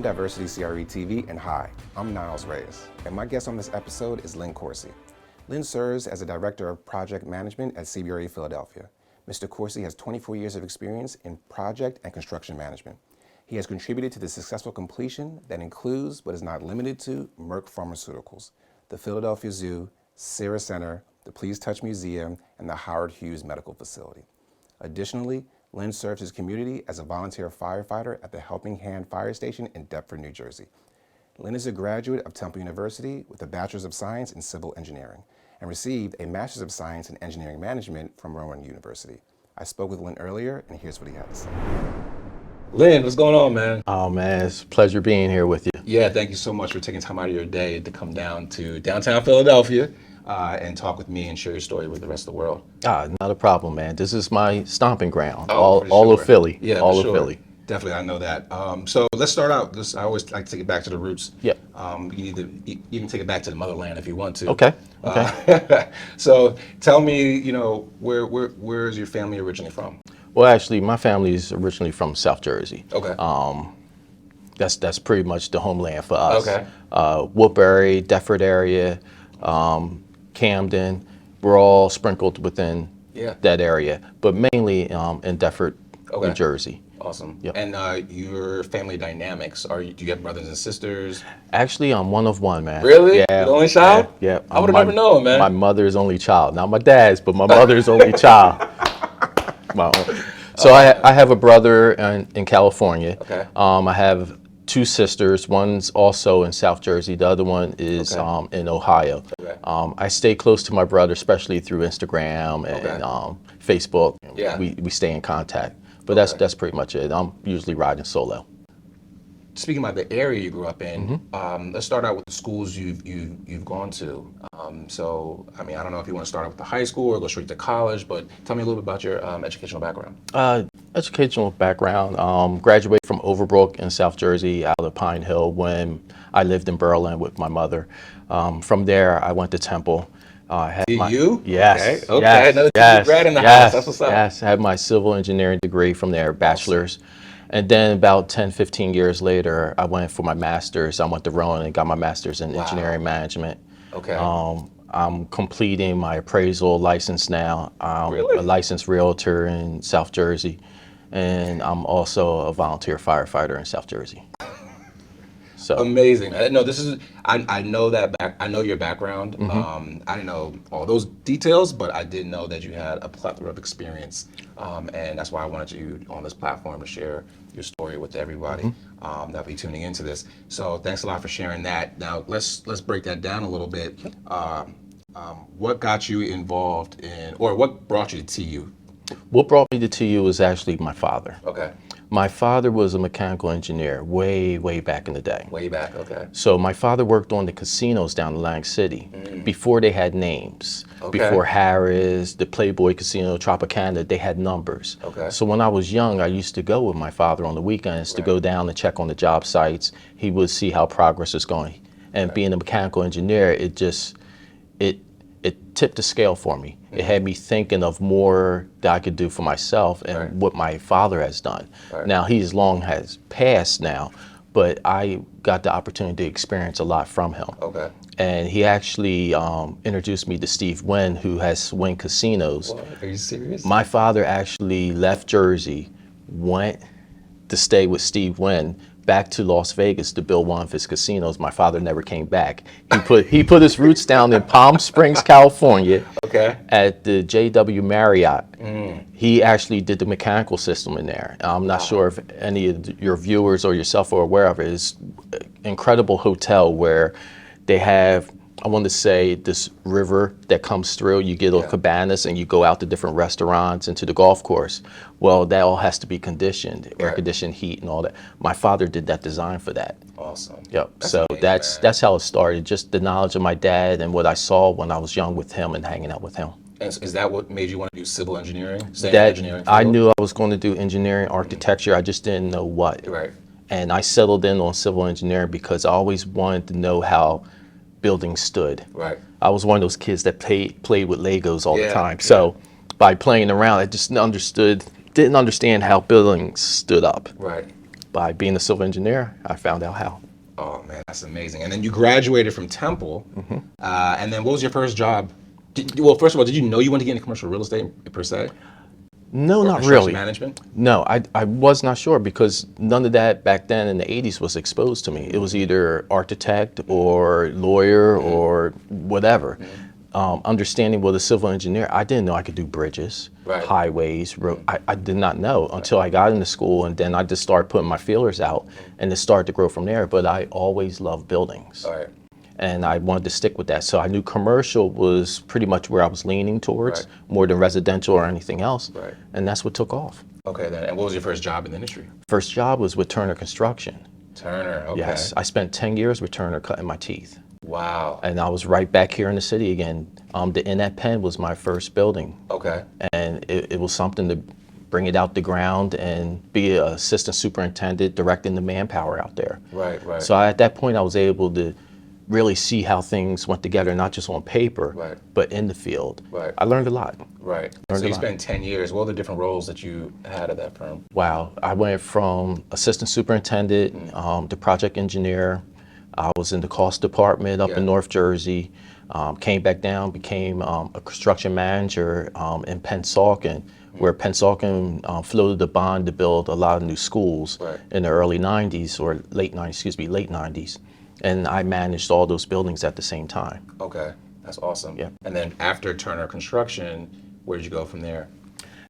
Diversity CRE TV, and hi, I'm Niles Reyes, and my guest on this episode is Lin Corsey. Lin serves as a Director of Project Management at CBRE Philadelphia. Mr. Corsey has 24 years of experience in project and construction management. He has contributed to the successful completion that includes, but is not limited to, Merck Pharmaceuticals, the Philadelphia Zoo, Cira Centre, the Please Touch Museum, and the Howard Hughes Medical Facility. Additionally, Lin serves his community as a volunteer firefighter at the Helping Hand Fire Station in Deptford, New Jersey. Lin is a graduate of Temple University with a Bachelor's of Science in Civil Engineering and received a Master's of Science in Engineering Management from Rowan University. I spoke with Lin earlier, and here's what he had to say. Lin, what's going on, man? Oh, man, it's a pleasure being here with you. Yeah, thank you so much for taking time out of your day to come down to downtown Philadelphia and talk with me and share your story with the rest of the world. Not a problem, man. This is my stomping ground. Oh, all of Philly. Yeah, all for of sure. Philly. Definitely, I know that. So let's start out. I always like to take it back to the roots. Yeah. You need to even take it back to the motherland if you want to. Okay. So tell me, where is your family originally from? Well, actually, my family is originally from South Jersey. Okay. That's pretty much the homeland for us. Okay. Woodbury, Deptford area, Camden, we're all sprinkled within that area, but mainly in Deptford, New Jersey. Awesome. Yep. And your family dynamics, do you have brothers and sisters? Actually, I'm one of one, man. Really? Yeah. You're the only child? Yeah. I would have never known, man. My mother's only child. Not my dad's, but my mother's only child. So I have a brother in California. Okay. I have two sisters. One's also in South Jersey. The other one is in Ohio. Okay. I stay close to my brother, especially through Instagram and Facebook. Yeah. We stay in contact. But that's pretty much it. I'm usually riding solo. Speaking about the area you grew up in, let's start out with the schools you've gone to. So, I mean, I don't know if you want to start out with the high school or go straight to college, but tell me a little bit about your educational background. Educational background, graduated from Overbrook in South Jersey out of Pine Hill when I lived in Berlin with my mother. From there, I went to Temple. You? Yes. Okay. Yes, No, yes, grad in the yes, house. That's what's up. Yes, I had my civil engineering degree from there, bachelor's. And then about 10, 15 years later, I went for my master's. I went to Rowan and got my master's in engineering management. Okay. I'm completing my appraisal license now. I'm a licensed realtor in South Jersey, and I'm also a volunteer firefighter in South Jersey. So amazing. No, this is. I know that I know your background. I didn't know all those details, but I did know that you had a plethora of experience, and that's why I wanted you on this platform to share your story with everybody that'll be tuning into this. So thanks a lot for sharing that. Now let's break that down a little bit. What got you involved in, or what brought you to TU? What brought me to TU was actually my father. Okay. My father was a mechanical engineer way back in the day. Way back, okay. So my father worked on the casinos down in Lang City before they had names. Okay. Before Harris, the Playboy Casino, Tropicana, they had numbers. Okay. So when I was young, I used to go with my father on the weekends to go down and check on the job sites. He would see how progress is going. And being a mechanical engineer, it tipped the scale for me. It had me thinking of more that I could do for myself and what my father has done. Now, he's long has passed now, but I got the opportunity to experience a lot from him. Okay. And he actually introduced me to Steve Wynn, who has Wynn Casinos. What? Are you serious? My father actually left Jersey, went to stay with Steve Wynn, back to Las Vegas to build one of his casinos. My father never came back. He put his roots down in Palm Springs, California, at the JW Marriott. He actually did the mechanical system in there. I'm not sure if any of your viewers or yourself are aware of it. It's an incredible hotel where they have, I want to say, this river that comes through. You get little cabanas and you go out to different restaurants and to the golf course. Well, that all has to be conditioned, air conditioned, heat and all that. My father did that design for that. Awesome. Yep. So that's how it started. Just the knowledge of my dad and what I saw when I was young with him and hanging out with him. And is that what made you want to do civil engineering? I knew I was going to do engineering, architecture. I just didn't know what. Right. And I settled in on civil engineering because I always wanted to know how buildings stood. Right. I was one of those kids that played with Legos all the time. So by playing around, I just didn't understand how buildings stood up. Right. by being a civil engineer, I found out how. Oh man, that's amazing. And then you graduated from Temple, and then what was your first job? Well, first of all, did you know you wanted to get into commercial real estate per se, No, or not construction really. management? No, I was not sure because none of that back then in the 80s was exposed to me. It was either architect or lawyer or whatever. Understanding what a civil engineer, I didn't know I could do bridges, Right. highways, I did not know until I got into school, and then I just started putting my feelers out and it started to grow from there. But I always loved buildings. All right. And I wanted to stick with that. So I knew commercial was pretty much where I was leaning towards, Right. more than residential or anything else. Right. And that's what took off. Okay, then. And what was your first job in the industry? First job was with Turner Construction. Turner. Okay. Yes, I spent 10 years with Turner cutting my teeth. Wow. And I was right back here in the city again. The Innet Pen was my first building. Okay. And it was something to bring it out the ground and be an assistant superintendent directing the manpower out there. Right. Right. So at that point, I was able to really see how things went together, not just on paper, Right. but in the field. Right. I learned a lot. Right. Learned So a you lot. spent 10 years. What were the different roles that you had at that firm? Wow. I went from assistant superintendent to project engineer. I was in the cost department up Yeah. in North Jersey. Came back down, became a construction manager in Pennsauken, where Pennsauken floated a bond to build a lot of new schools Right. in the early 90s, or late 90s. And I managed all those buildings at the same time. Okay. That's awesome. Yeah. And then after Turner Construction, where did you go from there?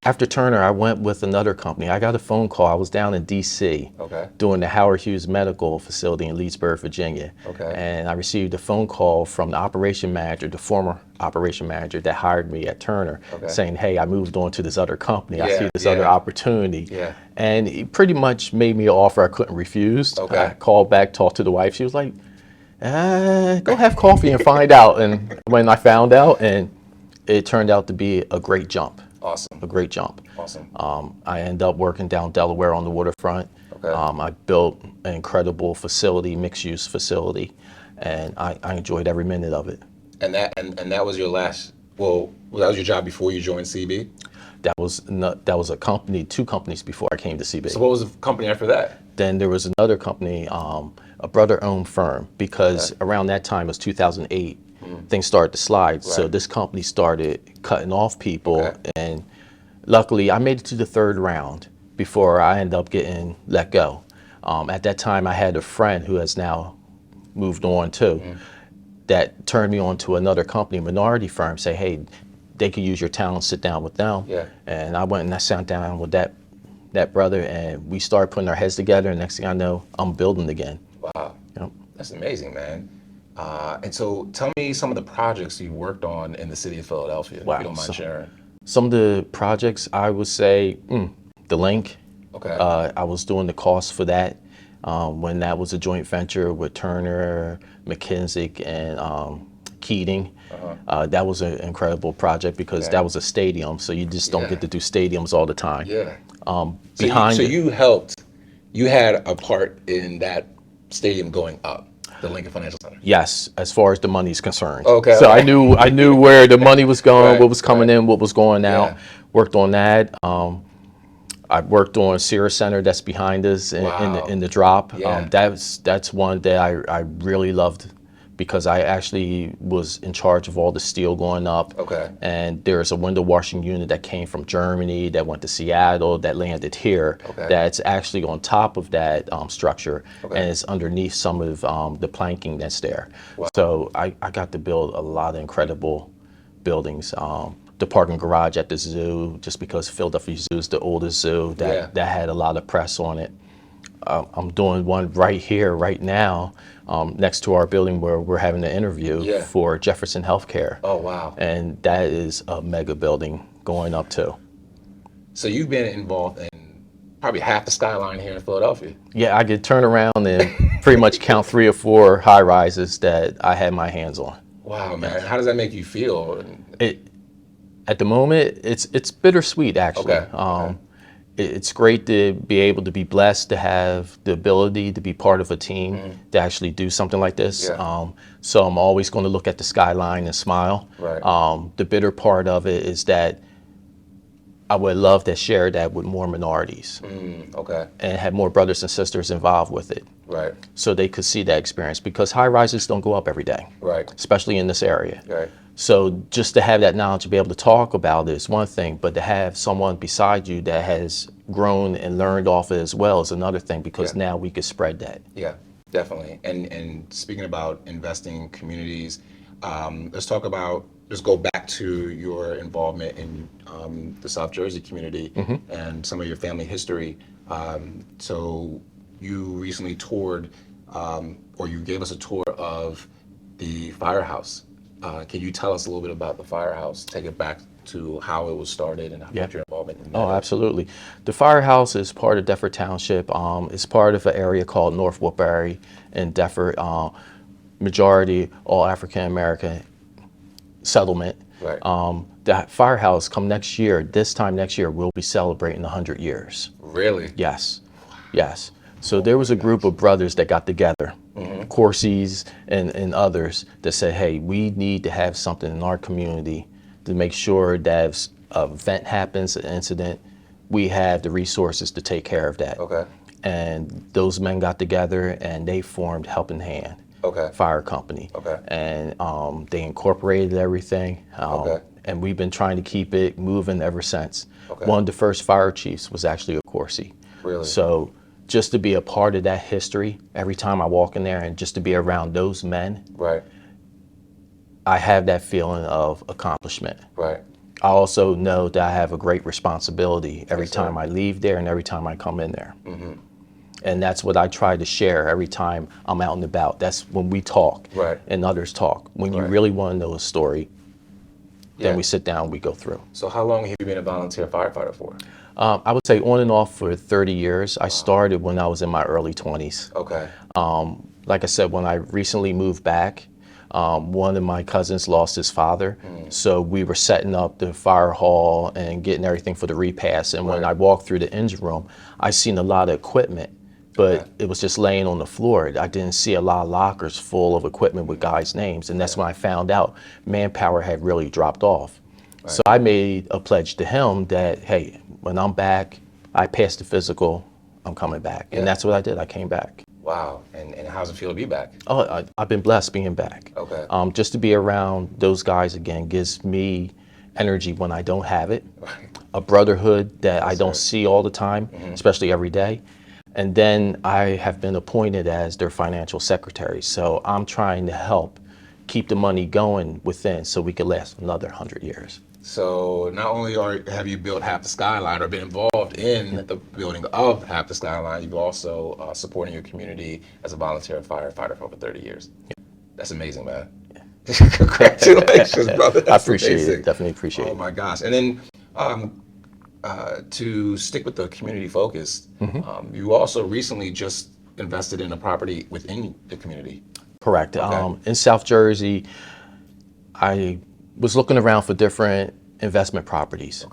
After Turner, I went with another company. I got a phone call. I was down in D.C. Okay. doing the Howard Hughes Medical Facility in Leesburg, Virginia. Okay. And I received a phone call from the operation manager, the former operation manager that hired me at Turner, Okay. saying, hey, I moved on to this other company. I Yeah, see this yeah. other opportunity. Yeah. And he pretty much made me an offer I couldn't refuse. Okay. I called back, talked to the wife. She was like, go have coffee and find out. And when I found out, and it turned out to be a great jump. Awesome. A great jump. Awesome. I ended up working down Delaware on the waterfront. Okay. I built an incredible facility, mixed-use facility, and I enjoyed every minute of it. And that was your last. Well, that was your job before you joined CB. That was a company, two companies before I came to CB. So what was the company after that? Then there was another company, a brother-owned firm, because around that time, it was 2008, things started to slide. So Right. this company started cutting off people, Okay. and luckily I made it to the third round before I ended up getting let go. At that time, I had a friend who has now moved on too, that turned me on to another company, a minority firm, say, hey, they could use your talent, sit down with them. Yeah. And I went and I sat down with that brother, and we started putting our heads together, and next thing I know, I'm building again. Wow. Yep. That's amazing, man. And so tell me some of the projects you worked on in the city of Philadelphia, Wow. if you don't mind So- sharing. Some of the projects, I would say, the Link. Okay. I was doing the cost for that when that was a joint venture with Turner, McKinsey, and Keating. That was an incredible project because Okay. that was a stadium, so you just don't Yeah. get to do stadiums all the time. Yeah. Behind so it- you had a part in that stadium going up, the Lincoln Financial Center. Yes, as far as the money's concerned. Okay, So okay. I knew where the money was going, Right, what was coming in, what was going out. Yeah. Worked on that. I worked on Cira Centre that's behind us Wow. in the drop. Yeah. That's one that I really loved because I actually was in charge of all the steel going up. Okay. And there's a window washing unit that came from Germany that went to Seattle that landed here. Okay. That's actually on top of that structure, Okay. and it's underneath some of the planking that's there. Wow. So I got to build a lot of incredible buildings. The parking garage at the zoo, just because Philadelphia Zoo is the oldest zoo that had a lot of press on it. I'm doing one right here, right now, next to our building where we're having an interview Yeah. for Jefferson Healthcare. Oh, wow. And that is a mega building going up too. So you've been involved in probably half the skyline here in Philadelphia. Yeah, I could turn around and pretty much count 3 or 4 high rises that I had my hands on. Wow, man. How does that make you feel? At the moment, it's bittersweet actually. Okay. It's great to be able to be blessed to have the ability to be part of a team to actually do something like this. Yeah. So I'm always going to look at the skyline and smile. Right. The bitter part of it is that I would love to share that with more minorities Okay. and have more brothers and sisters involved with it, Right. so they could see that experience, because high rises don't go up every day, Right. especially in this area. Right. So just to have that knowledge to be able to talk about it is one thing, but to have someone beside you that has grown and learned off it as well is another thing, because now we could spread that. Yeah, definitely. And speaking about investing in communities, let's go back to your involvement in the South Jersey community and some of your family history. So you recently toured, or you gave us a tour of the firehouse. Can you tell us a little bit about the firehouse? Take it back to how it was started and what your involvement in that Oh, is. absolutely. The firehouse is part of Deptford Township. It's part of an area called North Woodbury in Deptford. Majority all African American settlement. Right. The firehouse this time next year, we'll be celebrating 100 years. Really? Yes, yes. So there was a group of brothers that got together, Corseys and others, that said, hey, we need to have something in our community to make sure that if an event happens, an incident, we have the resources to take care of that. Okay. And those men got together and they formed Helping Hand Fire Company. Okay. And they incorporated everything. And we've been trying to keep it moving ever since. Okay. One of the first fire chiefs was actually a Corsey. Really? So just to be a part of that history, every time I walk in there and just to be around those men, Right. I have that feeling of accomplishment. Right. I also know that I have a great responsibility every Yes, sir. time I leave there and every time I come in there. And that's what I try to share every time I'm out and about. That's when we talk Right. and others talk. When you Right. really want to know a story, then Yeah. we sit down, we go through. So how long have you been a volunteer firefighter for? I would say on and off for 30 years. I started when I was in my early 20s. Okay. Like I said, when I recently moved back, one of my cousins lost his father. So we were setting up the fire hall and getting everything for the repast. And when I walked through the engine room, I seen a lot of equipment, but it was just laying on the floor. I didn't see a lot of lockers full of equipment with guys' names. And that's when I found out manpower had really dropped off. So I made a pledge to him that, hey, when I'm back, I passed the physical, I'm coming back. And that's what I did. I came back. Wow. And how's it feel to be back? Oh, I've been blessed being back. Okay. Just to be around those guys again gives me energy when I don't have it, a brotherhood that I don't see all the time, especially every day. And then I have been appointed as their financial secretary. So I'm trying to help keep the money going within so we could last another 100 years. So not only have you built Half the Skyline or been involved in the building of Half the Skyline, you've also supporting your community as a volunteer firefighter for over 30 years. That's amazing, man. Congratulations, brother. That's I appreciate amazing. it. Definitely appreciate it. Oh my gosh. And then to stick with the community focus, you also recently just invested in a property within the community. Correct. In South Jersey, I was looking around for different investment properties.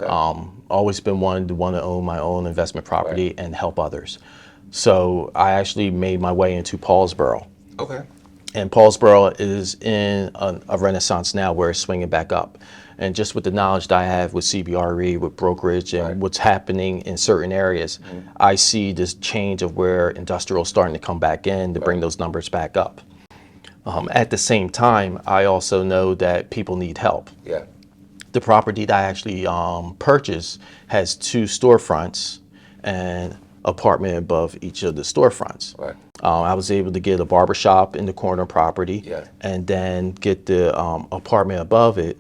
Always been one to want to own my own investment property and help others. So I actually made my way into Paulsboro. Okay. And Paulsboro is in a renaissance now where it's swinging back up. And just with the knowledge that I have with CBRE, with brokerage, and what's happening in certain areas, I see this change of where industrial is starting to come back in to bring those numbers back up. At the same time, I also know that people need help. Yeah. The property that I actually purchased has 2 storefronts and apartment above each of the storefronts. Right. I was able to get a barbershop in the corner property and then get the apartment above it.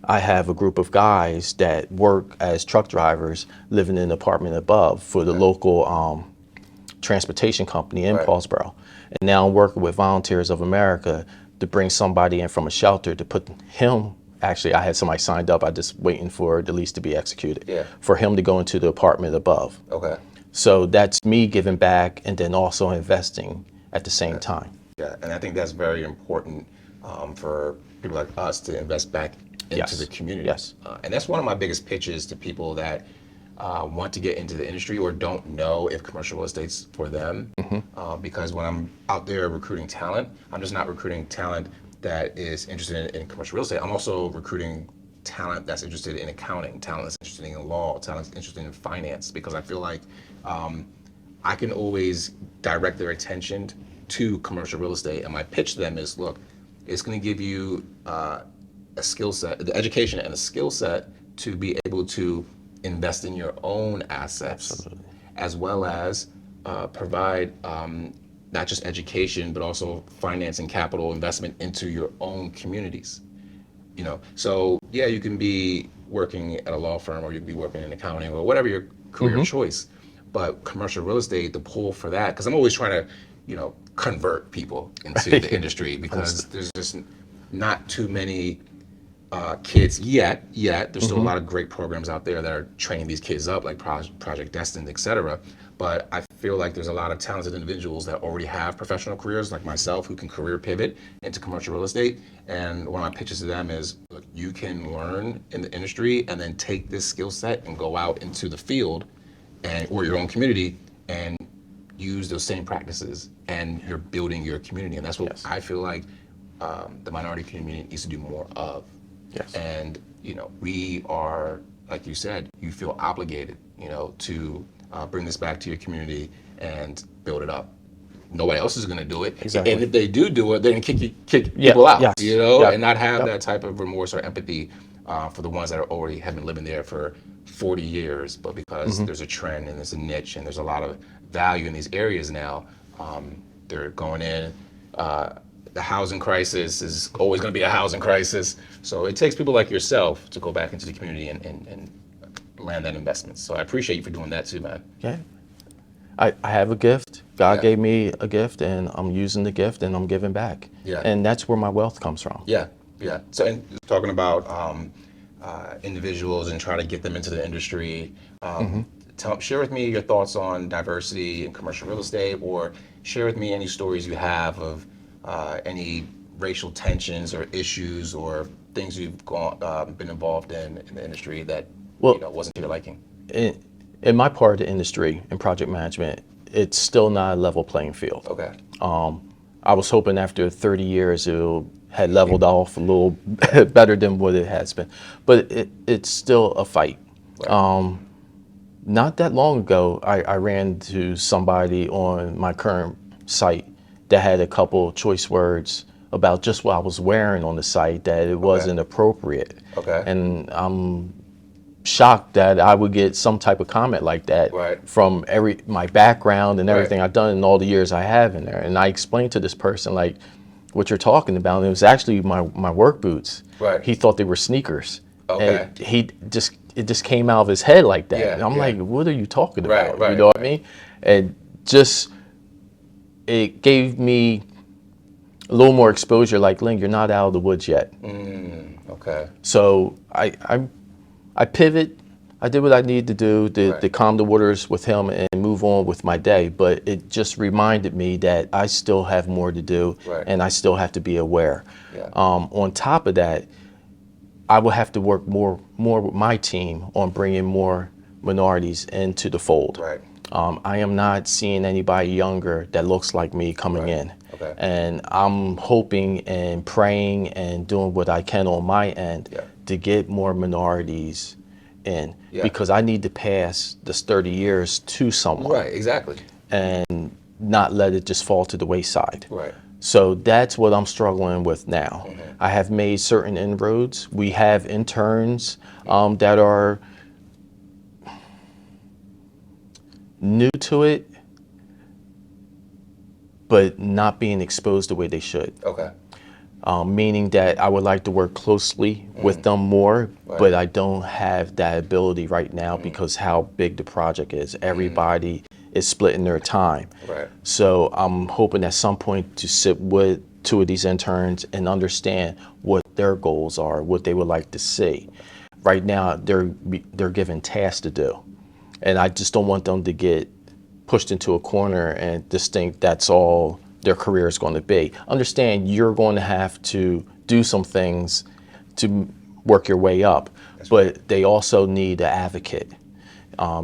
I have a group of guys that work as truck drivers living in the apartment above for the local transportation company in Paulsboro. And now I'm working with Volunteers of America to bring somebody in from a shelter to put him, actually I had somebody signed up, I just waiting for the lease to be executed, for him to go into the apartment above. Okay. So that's me giving back and then also investing at the same time. Yeah, and I think that's very important for people like us to invest back into the community. Yes. And that's one of my biggest pitches to people that want to get into the industry or don't know if commercial real estate's for them. Because when I'm out there recruiting talent, I'm just not recruiting talent that is interested in commercial real estate. I'm also recruiting talent that's interested in accounting, talent that's interested in law, talent that's interested in finance, because I feel like I can always direct their attention to commercial real estate. And my pitch to them is, look, it's going to give you a skill set, the education and a skill set to be able to invest in your own assets, Absolutely. as well as provide not just education, but also finance and capital investment into your own communities. You know, so yeah, you can be working at a law firm, or you can be working in accounting, or whatever your career choice. But commercial real estate, the pull for that, because I'm always trying to, you know, convert people into the industry, because there's just not too many kids yet. There's still a lot of great programs out there that are training these kids up, like Project Destined, et cetera. But I feel like there's a lot of talented individuals that already have professional careers, like myself, who can career pivot into commercial real estate. And one of my pitches to them is, look, you can learn in the industry and then take this skill set and go out into the field or your own community and use those same practices, and you're building your community. And that's what I feel like the minority community needs to do more of. Yes. And, you know, we are, like you said, you feel obligated, you know, to bring this back to your community and build it up. Nobody else is going to do it. Exactly. And if they do it, they're going to kick people out, Yes. you know, Yeah. and not have that type of remorse or empathy for the ones that are already have been living there for 40 years. But because there's a trend and there's a niche and there's a lot of value in these areas now, they're going in. The housing crisis is always going to be a housing crisis. So it takes people like yourself to go back into the community and land that investment. So I appreciate you for doing that too, man. Yeah. I have a gift. God Yeah. gave me a gift, and I'm using the gift, and I'm giving back. Yeah. And that's where my wealth comes from. Yeah. So, and talking about individuals and trying to get them into the industry, share with me your thoughts on diversity in commercial real estate, or share with me any stories you have of any racial tensions or issues or things you've been involved in the industry that wasn't to your liking. In my part of the industry, in project management, it's still not a level playing field. Okay. I was hoping after 30 years it had leveled off a little better than what it has been, but it's still a fight. Right. Not that long ago, I ran into somebody on my current site that had a couple choice words about just what I was wearing on the site, that it wasn't appropriate. Okay. And I'm shocked that I would get some type of comment like that from my background and everything I've done in all the years I have in there. And I explained to this person, like, what you're talking about, and it was actually my work boots. Right. He thought they were sneakers. Okay. And it just came out of his head like that. Yeah, and I'm like, what are you talking Right, about? right, You know what I mean? And just, it gave me a little more exposure, like, Lin, you're not out of the woods yet. Okay. So I pivot. I did what I needed to do to calm the waters with him and move on with my day. But it just reminded me that I still have more to do, and I still have to be aware. Yeah. On top of that, I will have to work more with my team on bringing more minorities into the fold. Right. I am not seeing anybody younger that looks like me coming in. Okay. And I'm hoping and praying and doing what I can on my end to get more minorities in, because I need to pass this 30 years to someone. Right, exactly. And not let it just fall to the wayside. Right. So that's what I'm struggling with now. I have made certain inroads. We have interns that are new to it, but not being exposed the way they should. Okay. Meaning that I would like to work closely with them more, but I don't have that ability right now because how big the project is. Everybody is splitting their time. Right. So I'm hoping at some point to sit with 2 of these interns and understand what their goals are, what they would like to see. Right now, they're given tasks to do, and I just don't want them to get pushed into a corner and just think that's all their career is going to be. Understand you're going to have to do some things to work your way up, but they also need an advocate.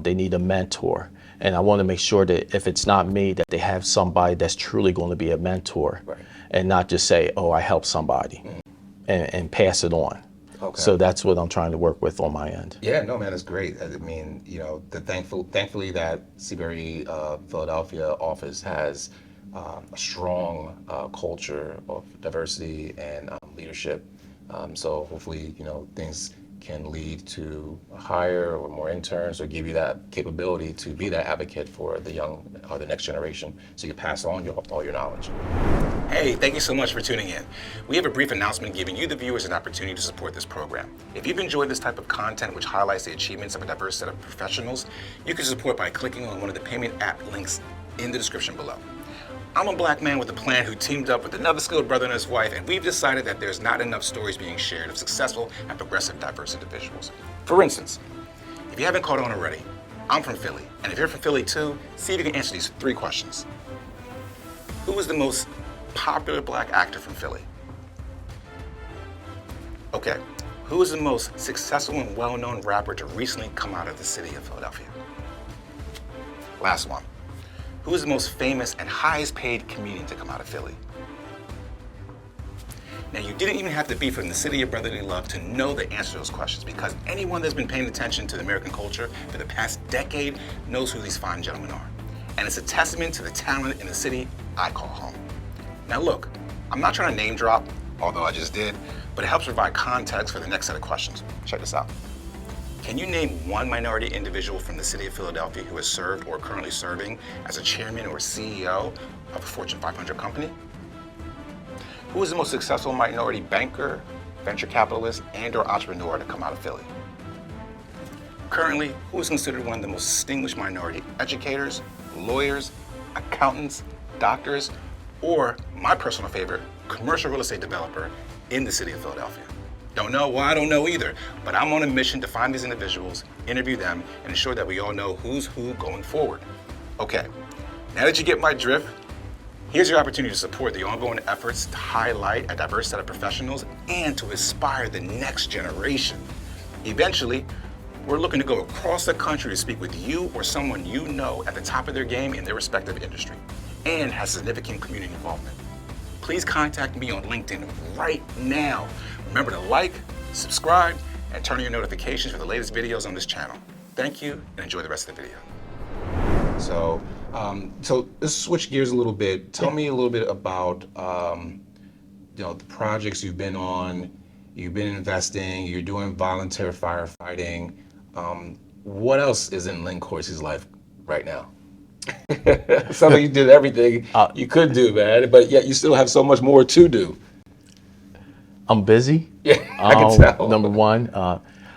They need a mentor. And I want to make sure that if it's not me, that they have somebody that's truly going to be a mentor and not just say, oh, I helped somebody and pass it on. Okay. So that's what I'm trying to work with on my end. Yeah, no, man, it's great. I mean, you know, thankfully that CBRE Philadelphia office has a strong culture of diversity and leadership. So hopefully, you know, things can lead to a hire or more interns, or give you that capability to be that advocate for the young or the next generation, so you can pass on all your knowledge. Hey, thank you so much for tuning in. We have a brief announcement giving you, the viewers, an opportunity to support this program. If you've enjoyed this type of content, which highlights the achievements of a diverse set of professionals, you can support by clicking on one of the payment app links in the description below. I'm a black man with a plan who teamed up with another skilled brother and his wife, and we've decided that there's not enough stories being shared of successful and progressive diverse individuals. For instance, if you haven't caught on already, I'm from Philly, and if you're from Philly too, see if you can answer these 3 questions. Who is the most popular black actor from Philly? Okay. Who is the most successful and well-known rapper to recently come out of the city of Philadelphia? Last one. Who is the most famous and highest paid comedian to come out of Philly? Now, you didn't even have to be from the city of brotherly love to know the answer to those questions, because anyone that's been paying attention to the American culture for the past decade knows who these fine gentlemen are. And it's a testament to the talent in the city I call home. Now look, I'm not trying to name drop, although I just did, but it helps provide context for the next set of questions. Check this out. Can you name one minority individual from the city of Philadelphia who has served or currently serving as a chairman or CEO of a Fortune 500 company? Who is the most successful minority banker, venture capitalist, and/or entrepreneur to come out of Philly? Currently, who is considered one of the most distinguished minority educators, lawyers, accountants, doctors, or my personal favorite, commercial real estate developer in the city of Philadelphia? Don't know? Well, I don't know either, but I'm on a mission to find these individuals, interview them, and ensure that we all know who's who going forward. Okay, now that you get my drift, here's your opportunity to support the ongoing efforts to highlight a diverse set of professionals and to inspire the next generation. Eventually, we're looking to go across the country to speak with you or someone you know at the top of their game in their respective industry and has significant community involvement. Please contact me on LinkedIn right now. Remember to like, subscribe, and turn on your notifications for the latest videos on this channel. Thank you, and enjoy the rest of the video. So let's switch gears a little bit. Tell me a little bit about the projects you've been on. You've been investing. You're doing volunteer firefighting. What else is in Lin Corsey's life right now? Sounds like you did everything you could do, man, but yet you still have so much more to do. I'm busy. Yeah, I can tell. Number one,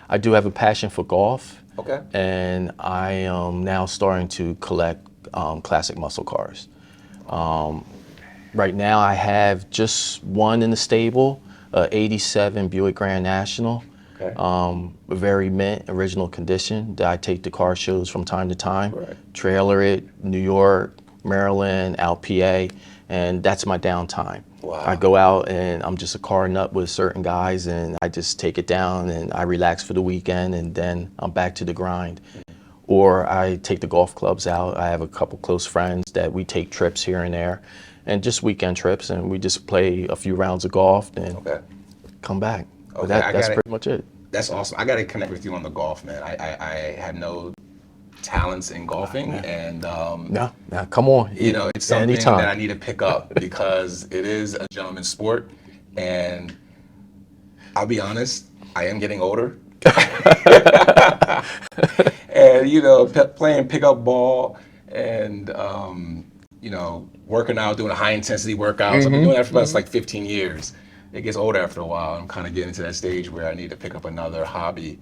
I do have a passion for golf. Okay. And I am now starting to collect classic muscle cars. Right now I have just one in the stable, 87 Buick Grand National. Okay. Very mint, original condition that I take to car shows from time to time. Right. Trailer it, New York, Maryland, out PA, and that's my downtime. Wow. I go out and I'm just a car nut with certain guys, and I just take it down and I relax for the weekend, and then I'm back to the grind. Or I take the golf clubs out. I have a couple close friends that we take trips here and there, and just weekend trips, and we just play a few rounds of golf and come back. Okay, But that's pretty much it. That's awesome. I got to connect with you on the golf, man. I had no talents in golfing, and No, come on. it's something Anytime. that I need to pick up because it is a gentleman's sport, and I'll be honest, I am getting older. And playing pickup ball and working out, doing a high intensity workouts. I've been doing that for about like 15 years. It gets older after a while. I'm kind of getting to that stage where I need to pick up another hobby.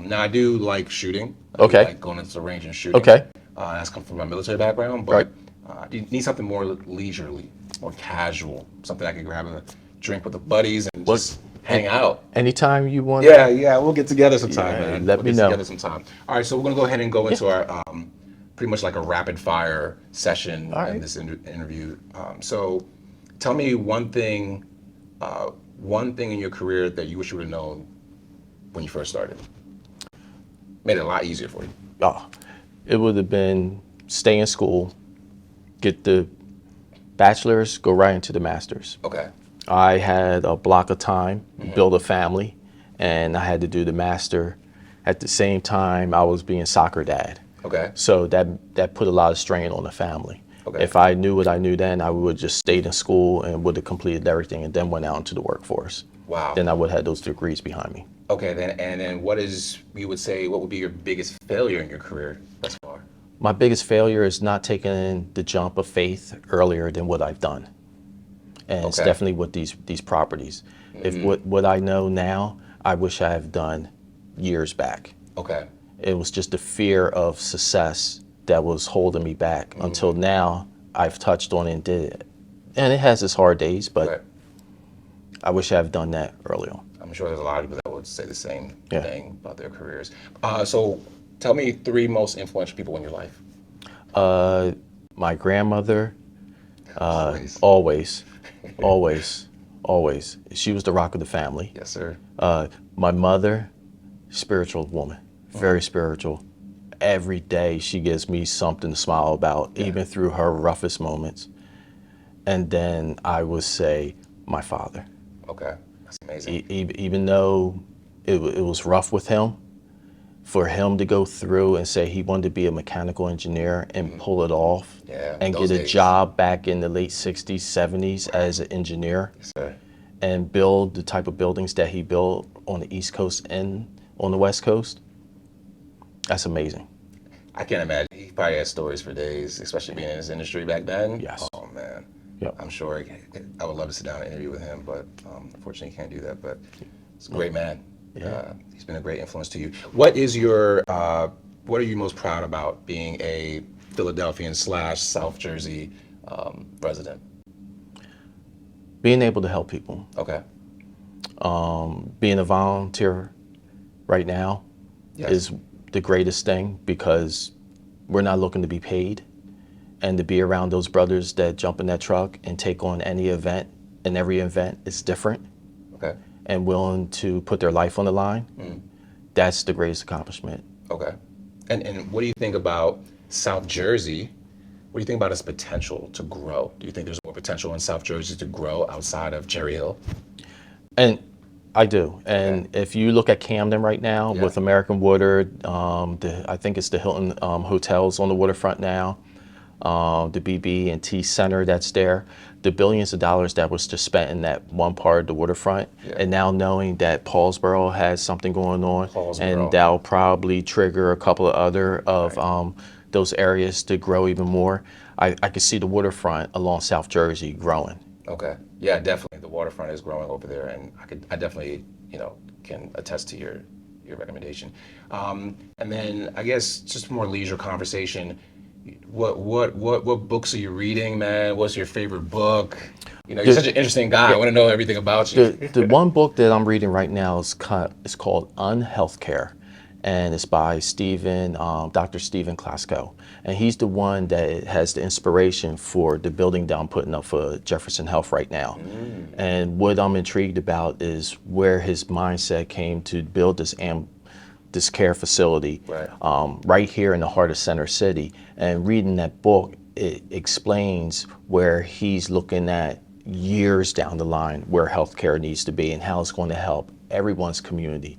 Now I do like shooting. I do like going into the range and shooting. Okay. That's come from my military background, but I need something more leisurely, more casual, something I can grab a drink with the buddies and just hang out. Anytime you want. Yeah, we'll get together sometime, man. Let me know. Together sometime. All right, so we're gonna go ahead and go into our pretty much like a rapid fire session in this interview. So, tell me one thing in your career that you wish you would have known when you first started. Made it a lot easier for you. Oh, it would have been stay in school, get the bachelor's, go right into the master's. Okay. I had a block of time, build a family, and I had to do the master. At the same time, I was being soccer dad. Okay. So that put a lot of strain on the family. Okay. If I knew what I knew then, I would just stayed in school and would have completed everything and then went out into the workforce. Wow. Then I would have had those degrees behind me. Okay, then what would be your biggest failure in your career thus far? My biggest failure is not taking the jump of faith earlier than what I've done. And it's Okay. definitely with these properties. If what I know now, I wish I have done years back. Okay. It was just the fear of success that was holding me back until now I've touched on it and did it. And it has its hard days, but Right. I wish I had done that early on. I'm sure there's a lot of people that would say the same Yeah. thing about their careers. So tell me 3 most influential people in your life. My grandmother, Always. always. She was the rock of the family. Yes, sir. My mother, spiritual woman, very spiritual. Every day she gives me something to smile about, even through her roughest moments. And then I would say my father. Okay. That's amazing. Even though it was rough with him, for him to go through and say he wanted to be a mechanical engineer and pull it off Yeah, and those get a days. job back in the late 60s, 70s as an engineer Yes, sir. and build the type of buildings that he built on the East Coast and on the West Coast, that's amazing. I can't imagine. He probably had stories for days, especially being in this industry back then. Yes. Oh, man. Yep. I'm sure I would love to sit down and interview with him, but unfortunately, can't do that. But he's a great man. Yeah. He's been a great influence to you. What are you most proud about being a Philadelphian / South Jersey resident? Being able to help people, Okay. being a volunteer right now Yes. is the greatest thing because we're not looking to be paid. And to be around those brothers that jump in that truck and take on any event, and every event is different, Okay. and willing to put their life on the line, that's the greatest accomplishment. Okay. And what do you think about South Jersey? What do you think about its potential to grow? Do you think there's more potential in South Jersey to grow outside of Cherry Hill? And I do. And if you look at Camden right now with American Water, I think it's the Hilton hotels on the waterfront now, the BB&T Center that's there, the billions of dollars that was just spent in that one part of the waterfront, and now knowing that Paulsboro has something going on, and that'll probably trigger a couple of other of those areas to grow even more. I could see the waterfront along South Jersey growing. Okay. Yeah, definitely. The waterfront is growing over there, and I definitely, can attest to your recommendation. And then I guess just more leisure conversation. What books are you reading, man? What's your favorite book? You're such an interesting guy. I want to know everything about you. The one book that I'm reading right now is called Unhealthcare, and it's by Dr. Stephen Klasko. And he's the one that has the inspiration for the building that I'm putting up for Jefferson Health right now. And what I'm intrigued about is where his mindset came to build this care facility right here in the heart of Center City. And reading that book, it explains where he's looking at years down the line where healthcare needs to be and how it's going to help everyone's community,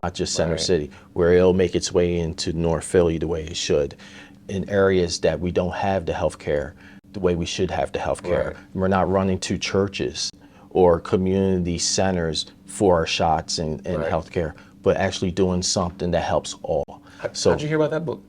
not just Center City, where it'll make its way into North Philly the way it should, in areas that we don't have the healthcare the way we should have the healthcare. We're not running to churches or community centers for our shots and healthcare, but actually doing something that helps all. How'd you hear about that book?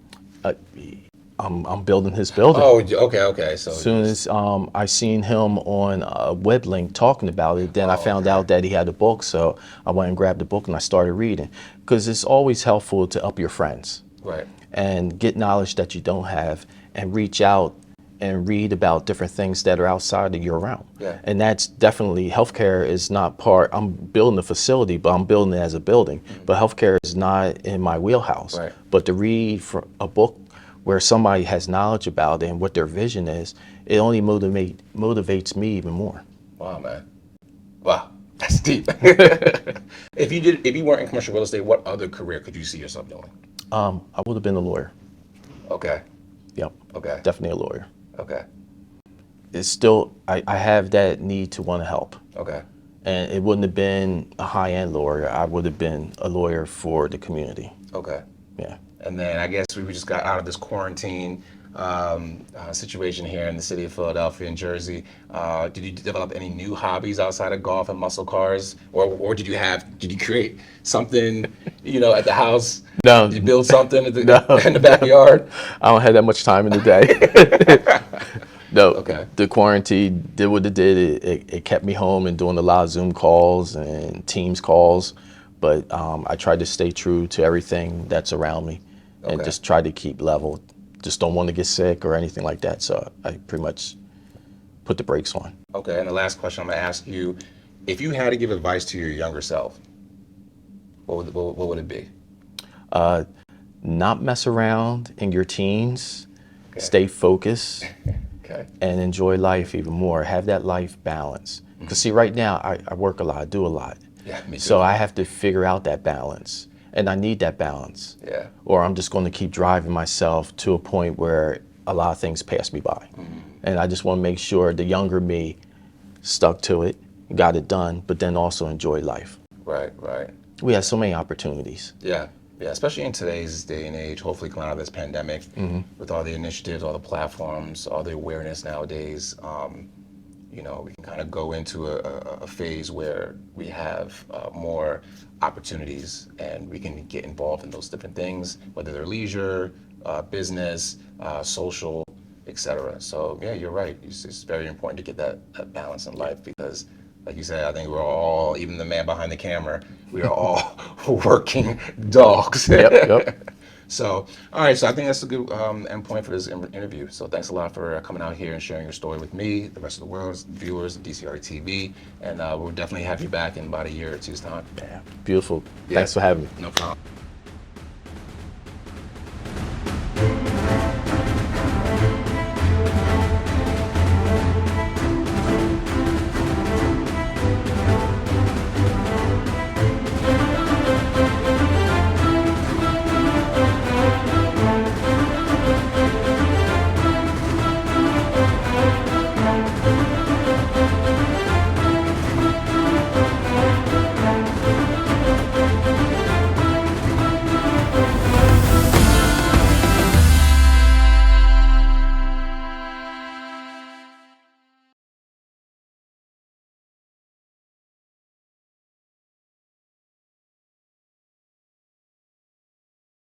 I'm building his building. Oh, okay. So as soon as I seen him on WebLink talking about it, then I found out that he had a book, so I went and grabbed the book and I started reading. Because it's always helpful to up your friends. Right. And get knowledge that you don't have and reach out and read about different things that are outside of your realm. Yeah. And that's definitely, healthcare is not I'm building a facility, but I'm building it as a building. But healthcare is not in my wheelhouse. Right. But to read a book where somebody has knowledge about it and what their vision is, it only motivates me even more. Wow, man. Wow, that's deep. If you weren't in commercial real estate, what other career could you see yourself doing? I would have been a lawyer. Okay. Yep. Okay. Definitely a lawyer. Okay. It's still, I have that need to want to help. Okay. And it wouldn't have been a high-end lawyer. I would have been a lawyer for the community. Okay. Yeah. And then I guess we just got out of this quarantine situation here in the city of Philadelphia and Jersey. Did you develop any new hobbies outside of golf and muscle cars, or did you create something, at the house? No. Did you build something in No. the backyard? I don't have that much time in the day. No. Okay. The quarantine did what it did. It kept me home and doing a lot of Zoom calls and Teams calls. But I tried to stay true to everything that's around me and Okay. just try to keep level. Just don't want to get sick or anything like that. So I pretty much put the brakes on. Okay, and the last question I'm going to ask you, if you had to give advice to your younger self, what would it be? Not mess around in your teens. Okay. Stay focused. Okay. And enjoy life even more. Have that life balance. Because see, right now, I work a lot, I do a lot. Yeah, me too. So I have to figure out that balance. And I need that balance. Yeah. Or I'm just going to keep driving myself to a point where a lot of things pass me by. And I just want to make sure the younger me stuck to it, got it done, but then also enjoy life. Right, right. We have so many opportunities. Yeah, yeah, especially in today's day and age, hopefully coming out of this pandemic, with all the initiatives, all the platforms, all the awareness nowadays, we can kind of go into a phase where we have more opportunities and we can get involved in those different things, whether they're leisure, business, social, etc. So yeah, you're right. It's very important to get that balance in life because, like you said, I think we're all, even the man behind the camera, we are all working dogs. Yep. So, all right, so I think that's a good end point for this interview. So thanks a lot for coming out here and sharing your story with me, the rest of the world's viewers of DCRE TV, and we'll definitely have you back in about a year or two's time. Yeah, beautiful. Yeah. Thanks for having me. No problem.